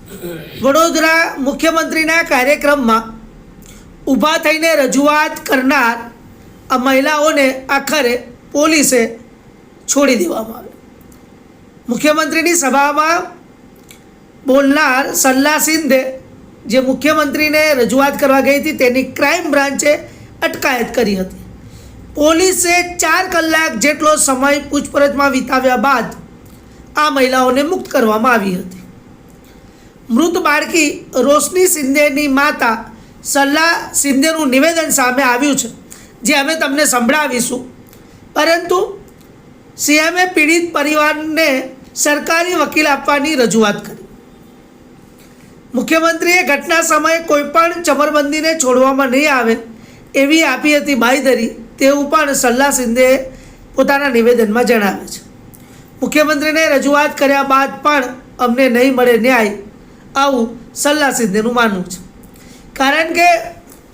વડોદરા મુખ્યમંત્રીના કાર્યક્રમમાં ઊભા થઈને રજૂઆત કરનાર આ મહિલાઓને આખરે પોલીસે છોડી દેવામાં આવી। મુખ્યમંત્રીની સભામાં બોલનાર સલ્લા સિંધે જે મુખ્યમંત્રીને રજૂઆત કરવા ગઈ હતી તેની ક્રાઇમ બ્રાન્ચે અટકાયત કરી હતી। પોલીસે 4 કલાક જેટલો સમય પૂછપરછમાં વિતાવ્યા બાદ આ મહિલાઓને મુક્ત કરવામાં આવી હતી। મૃત બાળકી રોશની સિંધેની માતા સલ્લા સિંધેનું નિવેદન સામે આવ્યું છે, જે અમે તમને સંભળાવીશું। પરંતુ સીએમએ પીડિત પરિવારને સરકારી વકીલ આપવાની રજૂઆત કરી। મુખ્યમંત્રીએ ઘટના સમયે કોઈપણ ચમરબંધીને છોડવામાં નહીં આવે એવી આપી હતી બાંયધરી, તેવું પણ સલ્લા સિંધેએ પોતાના નિવેદનમાં જણાવે છે। મુખ્યમંત્રીને રજૂઆત કર્યા બાદ પણ અમને નહીં મળે ન્યાય, આવું સલ્લા સિંધેનું માનવું છે। કારણ કે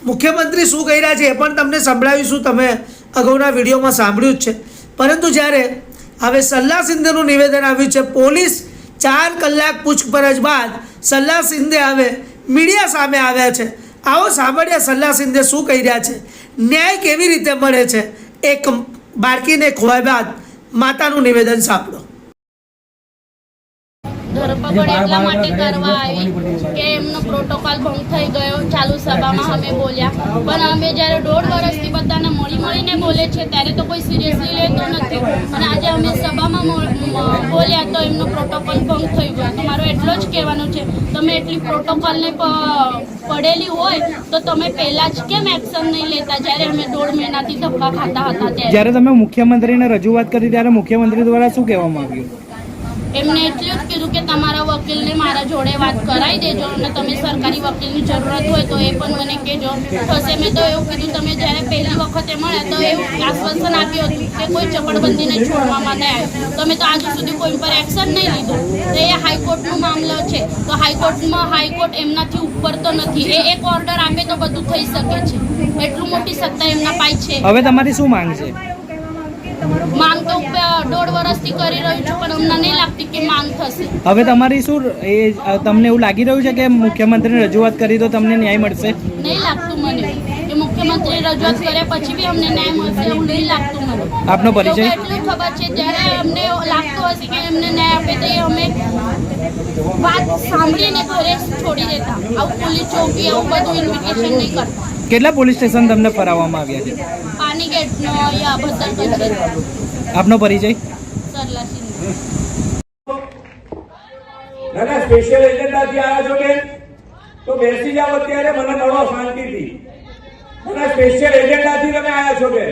મુખ્યમંત્રી શું કહી રહ્યા છે એ પણ તમને સંભળાવીશું, તમે અગાઉના વિડીયોમાં સાંભળ્યું જ છે। પરંતુ જ્યારે હવે સલ્લા સિંધેનું નિવેદન આવ્યું છે, પોલીસ 4 કલાક પૂછપરછ બાદ સલ્લા સિંધે હવે મીડિયા સામે આવ્યા છે। આવો સાંભળ્યા સલ્લા સિંધે શું કહી રહ્યા છે, ન્યાય કેવી રીતે મળે છે। એક બાળકીને ખોવાય બાદ માતાનું નિવેદન સાંભળો। ધરપકડ એટલા માટે કરવા આવી કે એમનો પ્રોટોકોલ ભંગ થઈ ગયો। ચાલુ સભામાં અમે બોલ્યા, પણ અમે જ્યારે 1.5 વર્ષથી બધાને મળીને બોલે છે ત્યારે તો કોઈ સિરિયસલી લેતો નથી। અને આજે અમે સભામાં બોલ્યા તો એમનો પ્રોટોકોલ ભંગ થઈ ગયો। તો મારો એટલો જ કહેવાનું છે, તમે એટલી પ્રોટોકોલને પડેલી હોય તો તમે પહેલાં જ કેમ એક્શન નહીં લેતા, જ્યારે અમે 1.5 મહિનાથી ધક્કા ખાતા હતા ત્યારે? જ્યારે તમે મુખ્યમંત્રીને રજૂઆત કરી ત્યારે મુખ્યમંત્રી દ્વારા શું કહેવામાં આવ્યું? એમને એટલું જ કીધું કે તમારા વકીલને મારા જોડે વાત કરાવી દેજો, અને તમે સરકારી વકીલની જરૂરત હોય તો એ પણ મને કહેજો। થશે મેં તો એવું કીધું, તમે જ્યારે પહેલી વખતે મળ્યા તો એવું આશ્વાસન આપ્યું હતું કે કોઈ ચપળબંધીને છોડવામાં નહીં આવે। તમે તો આજ સુધી કોઈ પર એક્શન નહીં લીધું। તો એ હાઈકોર્ટનો મામલો છે, તો હાઈકોર્ટ એમનાથી ઉપર તો નથી। એ એક ઓર્ડર આપે તો બધું થઈ શકે છે, એટલું મોટી સત્તા એમના પાસે છે। હવે તમારી શું માંગ છે? માંગ તો 1.5 વર્ષથી કરી રહ્યું છું, પણ અમને નહીં લાગતી કે માંગ થશે। હવે તમારી શું તમને એવું લાગી રહ્યું છે કે મુખ્યમંત્રીને રજૂઆત કરી તો તમને ન્યાય મળશે? નહીં લાગતું મને કે મુખ્યમંત્રી રજૂઆત કર્યા પછી બી અમને ન્યાય મળશે, એવું નહીં લાગતું મને। આપનો પરિચય? એટલું ખબર છે, જ્યારે અમને લાગતું હશે કે એમને ન્યાય આપે તો એ અમે વાત સાંભળીને ઘરે છોડી દેતા। આવું પોલીસ ચોકી આવું બધું ઇન્વિટેશન નહીં કરતા। કેટલા પોલીસ સ્ટેશન તમને ફરાવવામાં આવ્યા છે? પાનીગેટનો યા ભદ્રકંજ। આપનો પરિચય? સરલા સિંહ। ના સ્પેશિયલ એજન્ડાથી આવ્યા છો બેન તો બેસી જાઓ, અત્યારે મને મળો શાંતિથી। ના સ્પેશિયલ એજન્ડાથી તમે આવ્યા છો બેન,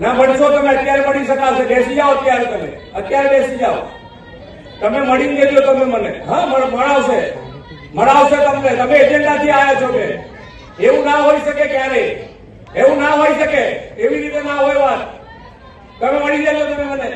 ના મળશો તમે અત્યારે મળી શકાશે। બેસી જાઓ અત્યારે, તમે અત્યારે બેસી જાઓ, તમે મળીને દેજો તમે મને। હા મળાવશે તમને। તમે એજન્ડાથી આવ્યા છો બેન, એવું ના હોઈ શકે ક્યારેય, એવું ના હોઈ શકે, એવી રીતે ના હોય વાત। તમે મળી દેજો તમે મને।